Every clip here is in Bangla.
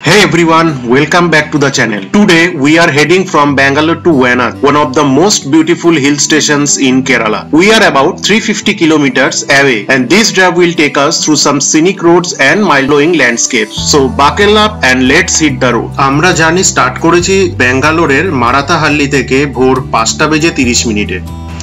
Hey everyone, welcome back to the channel. Today we are heading from Bangalore to Wayanad, one of the most beautiful hill stations in Kerala. We are about 350 kilometers away and this drive will take us through some scenic roads and mind-blowing landscapes. So buckle up and let's hit the road. আমরা জার্নি স্টার্ট করেছি ব্যাঙ্গালোরের মারাথাহাল্লি থেকে ভোর 5:30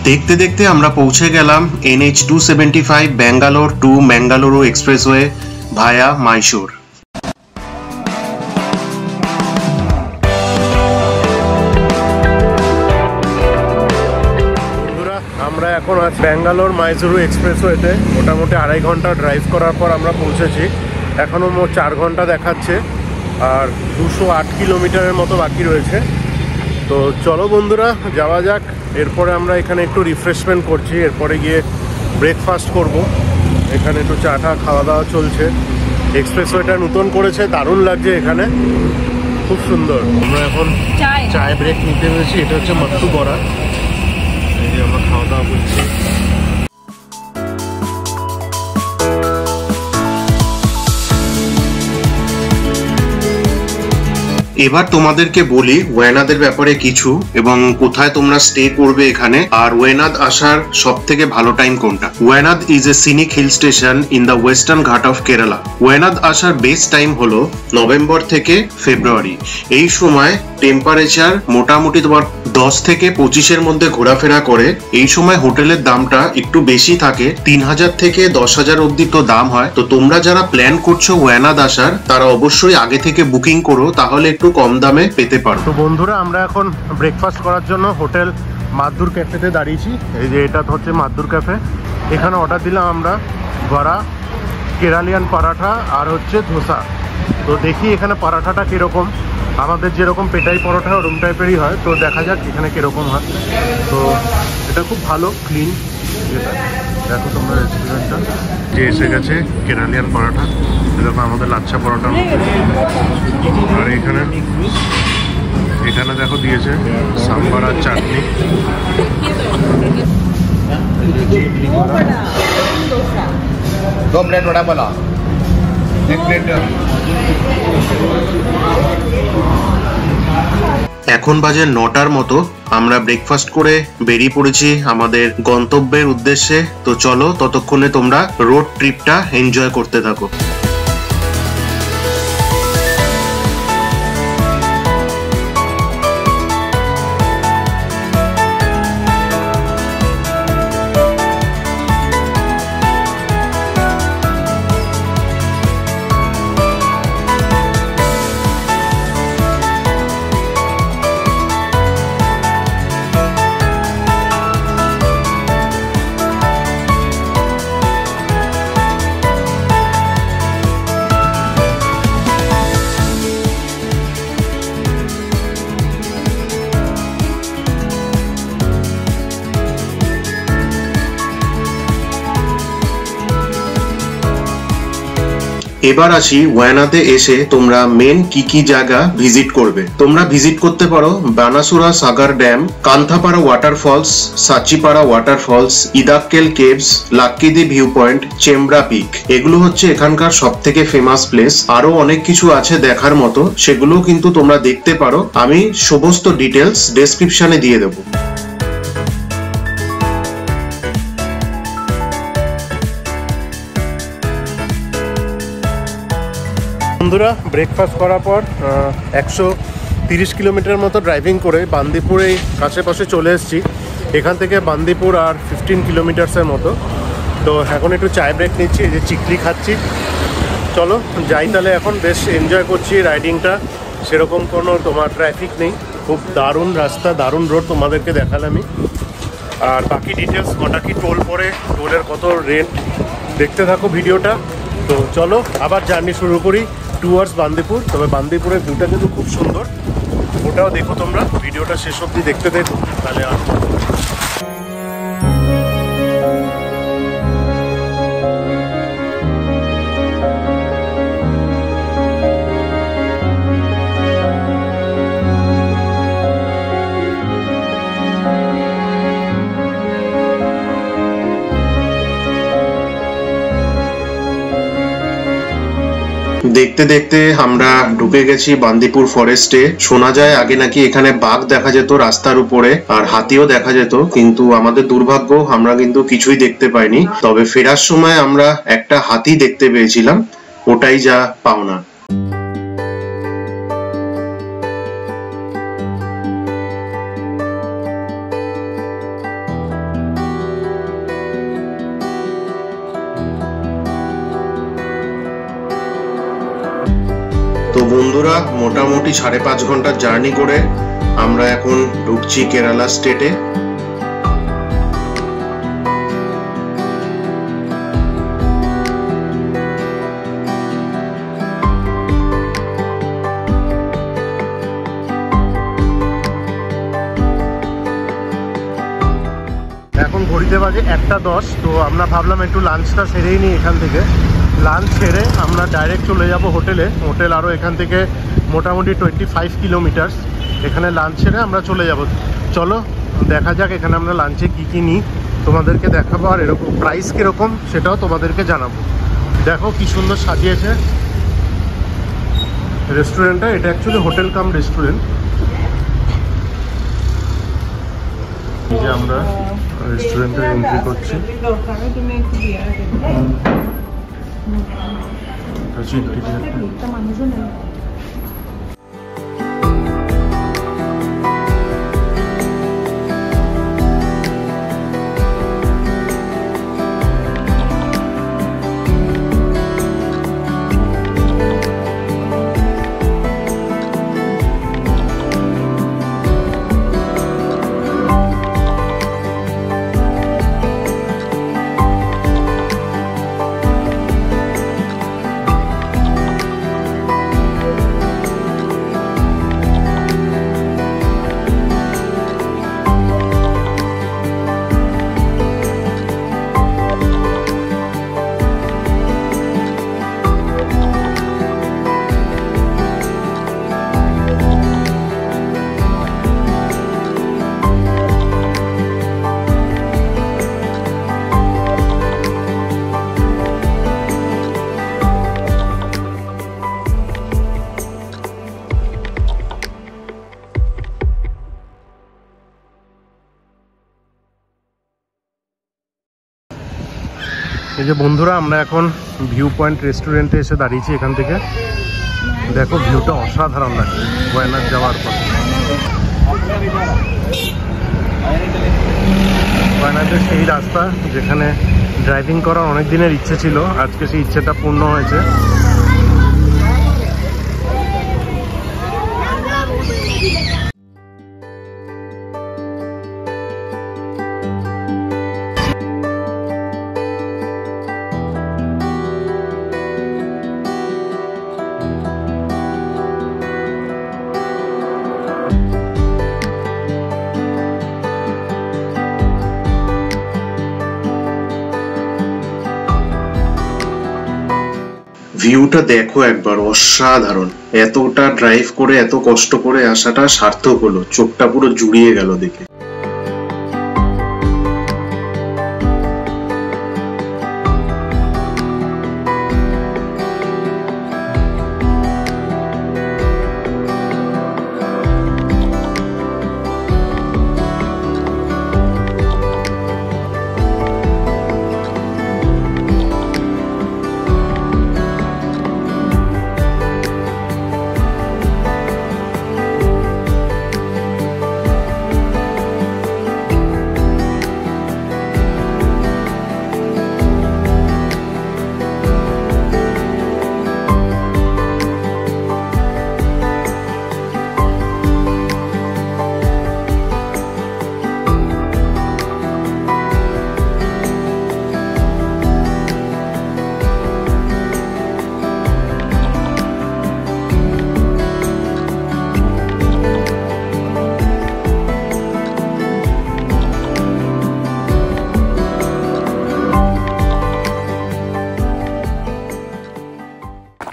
দেখতে দেখতে আমরা পৌঁছে গেলাম NH 275 Bangalore to Mangaluru expressway via Mysore. আমরা এখন আছি ব্যাঙ্গালোর মাইসুরু এক্সপ্রেসওয়েতে। মোটামুটি 2.5 ঘন্টা ড্রাইভ করার পর আমরা পৌঁছেছি। এখনও মোট 4 ঘন্টা দেখাচ্ছে আর 208 কিলোমিটারের মতো বাকি রয়েছে। তো চলো বন্ধুরা যাওয়া যাক। এরপরে আমরা এখানে একটু রিফ্রেশমেন্ট করছি, এরপরে গিয়ে ব্রেকফাস্ট করব। এখানে একটু চা টা খাওয়া দাওয়া চলছে। এক্সপ্রেসওয়েটা নতুন করেছে, দারুণ লাগছে এখানে, খুব সুন্দর। আমরা এখন চায় ব্রেক নিতে হয়েছি। এটা হচ্ছে মাত্তু বড়া, আমরা খাওয়া দাওয়া করছি। এবার তোমাদেরকে বলি ওয়ায়ানাদের ব্যাপারে কিছু এবং কোথায় তোমরা স্টে করবে এখানে, আর ওয়ায়ানাদ আসার সব থেকে ভালো টাইম কোনটা। Wayanad is a scenic hill station in the western Ghat of Kerala. Wayanad আসার বেস্ট টাইম হলো নভেম্বর থেকে ফেব্রুয়ারি। এই সময় টেম্পারেচার মোটামুটি তোমার 10 থেকে 25-এর মধ্যে ঘোরাফেরা করে। এই সময় হোটেলের দামটা একটু বেশি থাকে, 3000 থেকে 10,000 অব্দি তো দাম হয়। তো তোমরা যারা প্ল্যান করছো ওয়ায়ানাদ আসার তারা অবশ্যই আগে থেকে বুকিং করো, তাহলে একটু কম দামে পেতে পারো। তো বন্ধুরা আমরা এখন ব্রেকফাস্ট করার জন্য হোটেল মাদুর ক্যাফেতে দাঁড়িয়েছি। এই যে এটা হচ্ছে মাদুর ক্যাফে। এখানে অর্ডার দিলাম আমরা বড়া, কেরালিয়ান পরাঠা আর হচ্ছে ধোসা। তো দেখি এখানে পরাঠাটা কিরকম, আমাদের যেরকম পেটাই পরোটা ওরকম টাইপেরই হয়। তো দেখা যাক এখানে কিরকম হয়। তো এটা খুব ভালো ক্লিন। যেটা দেখো তোমরা রেস্টুরেন্টটা যে এসে গেছে কেরালিয়ান পরোটা, এরকম আমাদের লাচ্ছা পরোটা। আর এখানে দেখো দিয়েছে সাম্বার আর চাটনি। এখন বাজে 9টার মতো। আমরা ব্রেকফাস্ট করে বেরিয়ে পড়েছি আমাদের গন্তব্যের উদ্দেশ্যে। তো চলো ততক্ষণে তোমরা রোড ট্রিপটা এনজয় করতে থাকো। এবার আসি ওয়ায়ানাতে এসে তোমরা মেন কি কি জায়গা ভিজিট করবে। তোমরা ভিজিট করতে পারো Banasura Sagar dam, Kanthapara waterfalls, Soochipara waterfalls, Edakkal caves, Lakkidi view point, Chembra peak. এগুলো হচ্ছে এখানকার সব থেকে ফেমাস প্লেস। আরো অনেক কিছু আছে দেখার মতো, সেগুলো কিন্তু তোমরা দেখতে পারো। আমি সমস্ত ডিটেলস ডেসক্রিপশনে দিয়ে দেবো। বন্ধুরা ব্রেকফাস্ট করার পর 130 কিলোমিটার মতো ড্রাইভিং করে বান্দিপুরে কাছেপাশে চলে এসেছি। এখান থেকে বান্দিপুর আর 15 কিলোমিটার্সের মতো। তো এখন একটু চায় ব্রেক নিচ্ছি, এই যে চিকলি খাচ্ছি। চলো যাই তাহলে। এখন বেশ এনজয় করছি রাইডিংটা, সেরকম কোনো তোমার ট্রাফিক নেই, খুব দারুণ রাস্তা, দারুণ রোড তোমাদেরকে দেখালামই। আর বাকি ডিটেলস কটা কি টোল পরে, টোলের কত রেন্ট, দেখতে থাকো ভিডিওটা। তো চলো আবার জার্নি শুরু করি টুয়ার্ডস বান্দিপুর। তবে বান্দিপুরের ভিউটা কিন্তু খুব সুন্দর, ওটাও দেখো তোমরা, ভিডিওটা শেষ অবধি দেখতে দেখো তাহলে আর। দেখতে দেখতে আমরা ঢুকে গেছি বান্দিপুর ফরেস্টে। শোনা যায় আগে নাকি এখানে বাঘ দেখা যেত রাস্তার উপরে, আর হাতিও দেখা যেত, কিন্তু আমাদের দুর্ভাগ্য আমরা কিন্তু কিছুই দেখতে পাইনি। তবে ফেরার সময় আমরা একটা হাতি দেখতে পেয়েছিলাম, ওটাই যা পাওনা। তো বন্ধুরা, মোটামুটি 5.5 ঘন্টার জার্নি করে আমরা এখন ঢুকছি কেরালা স্টেটে। এখন ঘড়িতে বাজে 1:10। তো আমরা ভাবলাম একটু লাঞ্চটা সেরেই নিই এখান থেকে। লাঞ্চ সেরে আমরা ডাইরেক্ট চলে যাব হোটেলে। হোটেল আরও এখান থেকে মোটামুটি 25 কিলোমিটার্স। এখানে লাঞ্চ সেরে আমরা চলে যাব। চলো দেখা যাক এখানে আমরা লাঞ্চে কী কী নিই, তোমাদেরকে দেখাবো, আর এরকম প্রাইস কীরকম সেটাও তোমাদেরকে জানাবো। দেখো কি সুন্দর সাজিয়েছে রেস্টুরেন্টটা। এটা অ্যাকচুয়ালি হোটেল কাম রেস্টুরেন্ট। এই যে আমরা রেস্টুরেন্টে এন্ট্রি করছি। এই যে বন্ধুরা, আমরা এখন ভিউ পয়েন্ট রেস্টুরেন্টে এসে দাঁড়িয়েছি। এখান থেকে দেখো ভিউটা অসাধারণ লাগছে ওয়ায়নাড যাওয়ার পর। ওয়ায়নাডের সেই রাস্তা যেখানে ড্রাইভিং করার অনেক দিনের ইচ্ছে ছিল, আজকে সেই ইচ্ছেটা পূর্ণ হয়েছে। ভিউটা দেখো একবার, অসাধারণ। এতটা ড্রাইভ করে এত কষ্ট করে আসাটা সার্থক হলো, চোখটা পুরো জুড়িয়ে গেল দেখে।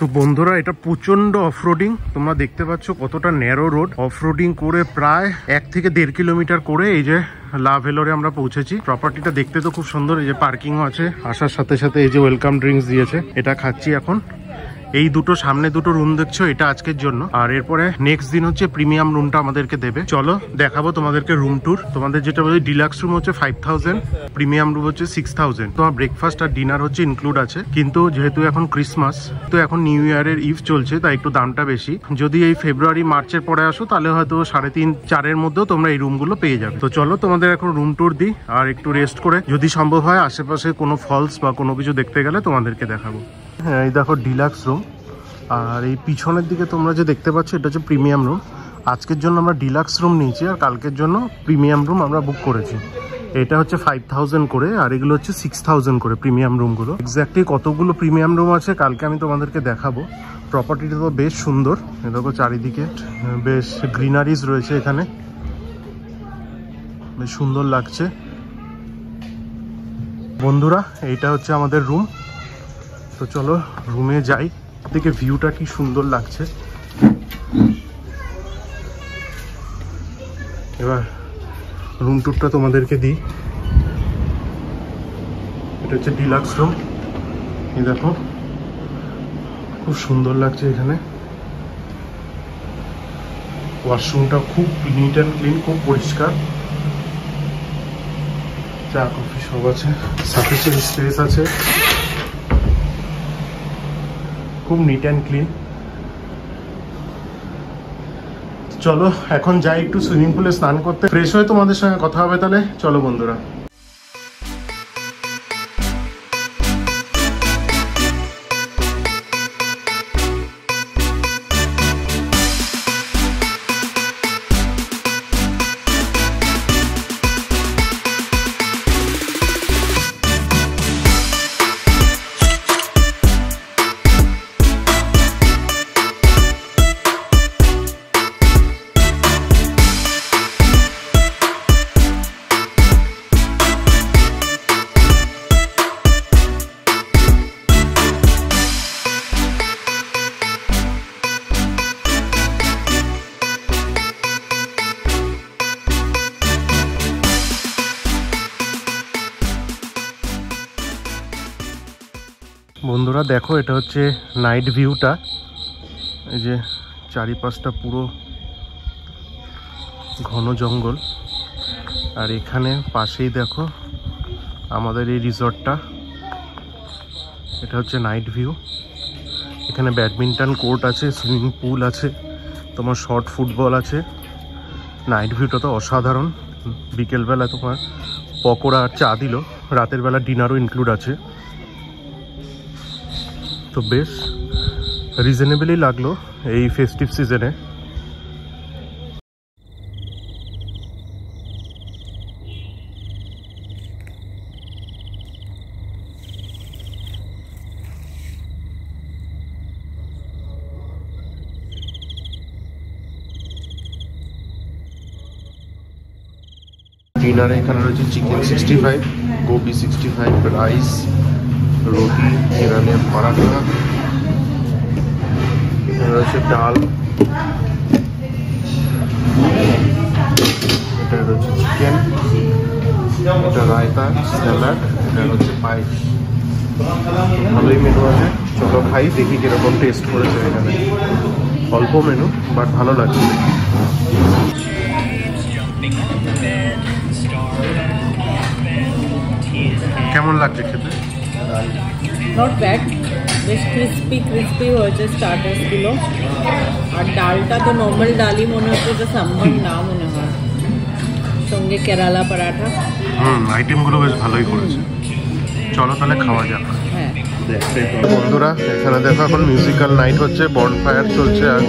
তো বন্ধুরা, এটা প্রচন্ড অফরোডিং। তোমরা দেখতে পাচ্ছ কতটা ন্যারো রোড। অফরোডিং করে প্রায় 1 থেকে 1.5 কিলোমিটার করে এই যে লা ভেলোরে আমরা পৌঁছেছি। প্রপার্টিটা দেখতে তো খুব সুন্দর। এই যে পার্কিংও আছে, আসার সাথে সাথে এই যে ওয়েলকাম ড্রিঙ্কস দিয়েছে, এটা খাচ্ছি এখন। এই দুটো সামনে দুটো রুম দেখছো, এটা আজকের জন্য। আর এরপরে নেক্সট দিন হচ্ছে প্রিমিয়াম রুমটা আমাদেরকে দেবে। চলো দেখাবো তোমাদেরকে রুম ট্যুর। তোমাদের যেটা বলি ডিলাক্স রুম হচ্ছে 5000, প্রিমিয়াম রুম হচ্ছে 6000। তোমার ব্রেকফাস্ট আর ডিনার হচ্ছে ইনক্লুড আছে, কিন্তু যেহেতু এখন ক্রিসমাস, তো এখন নিউ ইয়ারের ইভ চলছে, তাই একটু দামটা বেশি। যদি এই ফেব্রুয়ারি মার্চের পরে আসো তাহলে হয়তো 3.5-4-এর মধ্যেও তোমরা এই রুমগুলো পেয়ে যাবে। তো চলো তোমাদের এখন রুম ট্যুর দিই, আর একটু রেস্ট করে যদি সম্ভব হয় আশেপাশে কোনো ফলস বা কোনো কিছু দেখতে গেলে তোমাদেরকে দেখাবো। হ্যাঁ, এই দেখো ডিলাক্স রুম। আর এই পিছনের দিকে তোমরা যে দেখতে পাচ্ছ এটা হচ্ছে প্রিমিয়াম রুম। আজকের জন্য আমরা ডিলাক্স রুম নিয়েছি, আর কালকের জন্য প্রিমিয়াম রুম আমরা বুক করেছি। এটা হচ্ছে 5000 করে, আর এগুলো হচ্ছে 6000 করে প্রিমিয়াম রুমগুলো। এক্স্যাক্টলি কতগুলো প্রিমিয়াম রুম আছে কালকে আমি তোমাদেরকে দেখাবো। প্রপার্টিটা তো বেশ সুন্দর, দেখো চারিদিকে বেশ গ্রিনারিজ রয়েছে, এখানে বেশ সুন্দর লাগছে। বন্ধুরা এইটা হচ্ছে আমাদের রুম, তো চলো রুমে যাই। দেখে ভিউটা কি সুন্দর লাগছে। এবার রুম টুরটা তোমাদেরকে দিই। এটা হচ্ছে ডিলাক্স রুম, এই দেখো খুব সুন্দর লাগছে। এখানে ওয়াশরুমটা খুব নিট অ্যান্ড ক্লিন, খুব পরিষ্কার। চা কফি সব আছে, সাফিসিয়েন্ট স্পেস আছে, খুব নিট অ্যান্ড ক্লিন। চলো এখন যাই একটু সুইমিং পুলে স্নান করতে, ফ্রেশ হয়ে তোমাদের সঙ্গে কথা হবে। তাহলে চলো বন্ধুরা। বন্ধুরা দেখো এটা হচ্ছে নাইট ভিউটা। এই যে চারিপাশটা পুরো ঘন জঙ্গল, আর এখানে পাশেই দেখো আমাদের এই রিসর্টটা। এটা হচ্ছে নাইট ভিউ। এখানে ব্যাডমিন্টন কোর্ট আছে, সুইমিং পুল আছে, তোমার শর্ট ফুটবল আছে। নাইট ভিউটা তো অসাধারণ। বিকেলবেলা তোমার পকোড়া আর চা দিল, রাতের বেলা ডিনারও ইনক্লুড আছে। তো বেশ রিজনেবলই লাগলো এই ফেস্টিভ সিজনে। ডিনারে এখানে রয়েছে চিকেন 65, গোবি 65, রাইস, রুটি, ইরানিয়ান পরাঠা, এখানে রয়েছে ডাল, এটা রয়েছে চিকেন, এটা রায়তা, স্যালাড, এটা হচ্ছে পায়েস। ভালোই মেনু আছে, চলো খাই, দেখি কিরকম টেস্ট করেছে। এখানে অল্প মেনু বাট ভালো লাগছে। কেমন লাগছে খেতে? নট ব্যাড, বেশ ক্রিস্পি ক্রিস্পি হয়েছে স্টার্টার্সগুলো। আর ডালটা তো নর্মাল ডালই মনে হচ্ছে, এটা সাম্বার না মনে হয়। সঙ্গে কেরালা পরাঠা। আইটেমগুলো বেশ ভালোই করেছে। চলো তাহলে খাওয়া যাক। হ্যাঁ বন্ধুরা এখানে দেখো এখন মিউজিক্যাল নাইট হচ্ছে, বনফায়ার চলছে। আর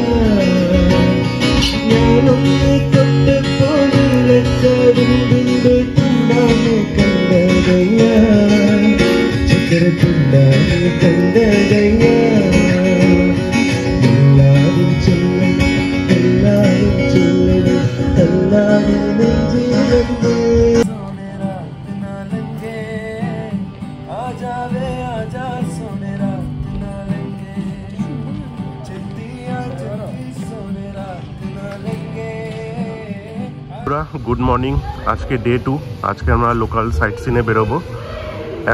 গুড মর্নিং, আজকে ডে 2। আজকে আমরা লোকাল সাইট সিনে বেরোবো।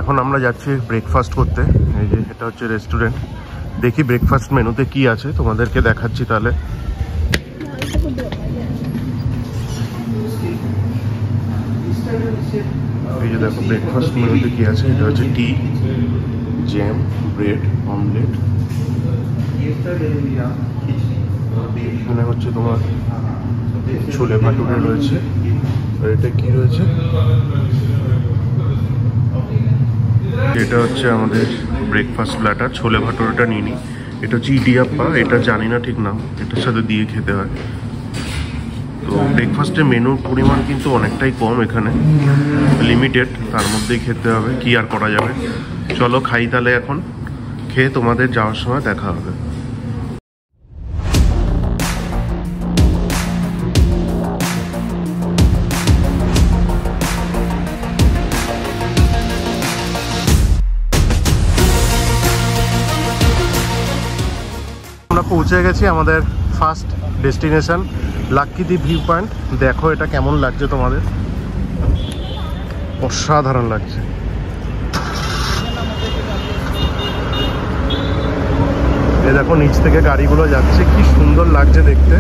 এখন আমরা যাচ্ছি ব্রেকফাস্ট করতে। এই যে এটা হচ্ছে রেস্টুরেন্ট, দেখি ব্রেকফাস্ট মেনুতে কি আছে, তোমাদেরকে দেখাচ্ছি তাহলে। এই যে দেখো ব্রেকফাস্ট মেনুতে কি আছে, এটা হচ্ছে টি, জ্যাম, ব্রেড, অমলেট, এখানে হচ্ছে তোমার ছোলে ভাটুরে রয়েছে, আর এটা কি রয়েছে, এটা হচ্ছে আমাদের ব্রেকফাস্ট প্ল্যাটার। ছোলে ভাটুরেটা নিয়ে নিই। এটা হচ্ছে ইডিয়াপ্পা, এটা জানি না ঠিক নাম, এটার সাথে দিয়ে খেতে হয়। তো ব্রেকফাস্টের মেনুর পরিমাণ কিন্তু অনেকটাই কম এখানে, লিমিটেড, তার মধ্যেই খেতে হবে, কি আর করা যাবে। চলো খাই তাহলে এখন, খেয়ে তোমাদের যাওয়ার সময় দেখা হবে। আমরা পৌঁছে গেছি আমাদের ফার্স্ট ডেস্টিনেশন লাক্ষীদ্বীপ ভিউ পয়েন্ট। দেখো এটা কেমন লাগছে তোমাদের, অসাধারণ লাগছে। এই দেখো নিচ থেকে গাড়িগুলো যাচ্ছে, কি সুন্দর লাগছে দেখতে।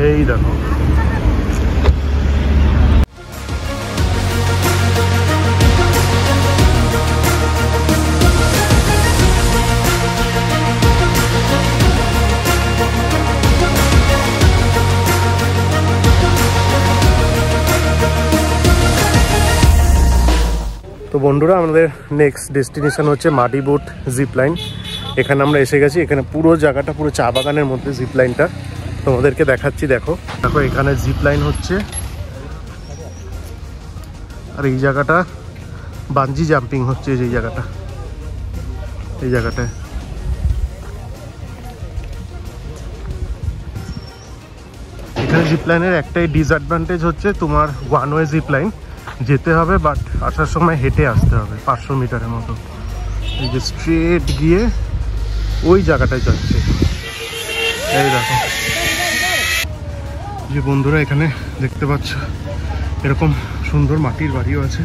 এই দেখো তো বন্ধুরা, আমাদের নেক্সট ডেস্টিনেশন হচ্ছে মাডিবোট জিপ লাইন। এখানে আমরা এসে গেছি। এখানে পুরো জায়গাটা পুরো চা বাগানের মধ্যে জিপ লাইনটা, তোমাদেরকে দেখাচ্ছি। দেখো দেখো এখানে জিপ লাইন হচ্ছে, আর এই জায়গাটা বাঞ্জি জাম্পিং হচ্ছে। এই জায়গাটা, এই জায়গাটায় এখানে জিপ লাইনের একটাই ডিসঅ্যাডভান্টেজ হচ্ছে তোমার ওয়ান ওয়ে জিপ লাইন, যেতে হবে বাট আসার সময় হেঁটে আসতে হবে 500 মিটারের মতো। এই যে স্ট্রেট গিয়ে ওই জায়গাটায় যাচ্ছে। এই দেখো যে বন্ধুরা এখানে দেখতে পাচ্ছ এরকম সুন্দর মাটির বাড়িও আছে।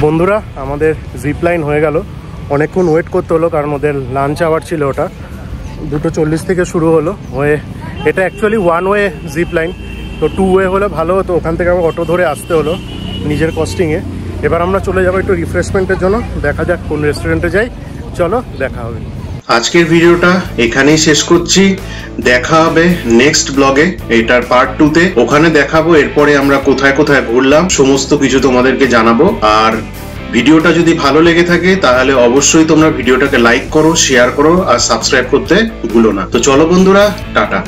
বন্ধুরা আমাদের জিপ লাইন হয়ে গেল। অনেকক্ষণ ওয়েট করতে হলো কারণ ওদের লাঞ্চ আওয়ার ছিল, ওটা 2:40 থেকে শুরু হলো হয়ে। এটা actually one way zip line, তো 2 ওয়ে হলে ভালো হতো। ওখান থেকে আমার অটো ধরে আসতে হলো নিজের কস্টিংয়ে। এবার আমরা চলে যাবো একটু রিফ্রেশমেন্টের জন্য। দেখা যাক কোন রেস্টুরেন্টে যাই, চলো দেখা হবে। আজকের ভিডিওটা এখানেই শেষ করছি। দেখা হবে নেক্সট ব্লগে, এটার পার্ট 2-তে। ওখানে দেখাবো এরপরে আমরা কোথায় কোথায় ঘুরলাম, সমস্ত কিছু তোমাদেরকে জানাবো। আর ভিডিওটা যদি ভালো লেগে থাকে তাহলে অবশ্যই তোমরা ভিডিওটাকে লাইক করো, শেয়ার করো আর সাবস্ক্রাইব করতে ভুলো না। তো চলো বন্ধুরা, টাটা।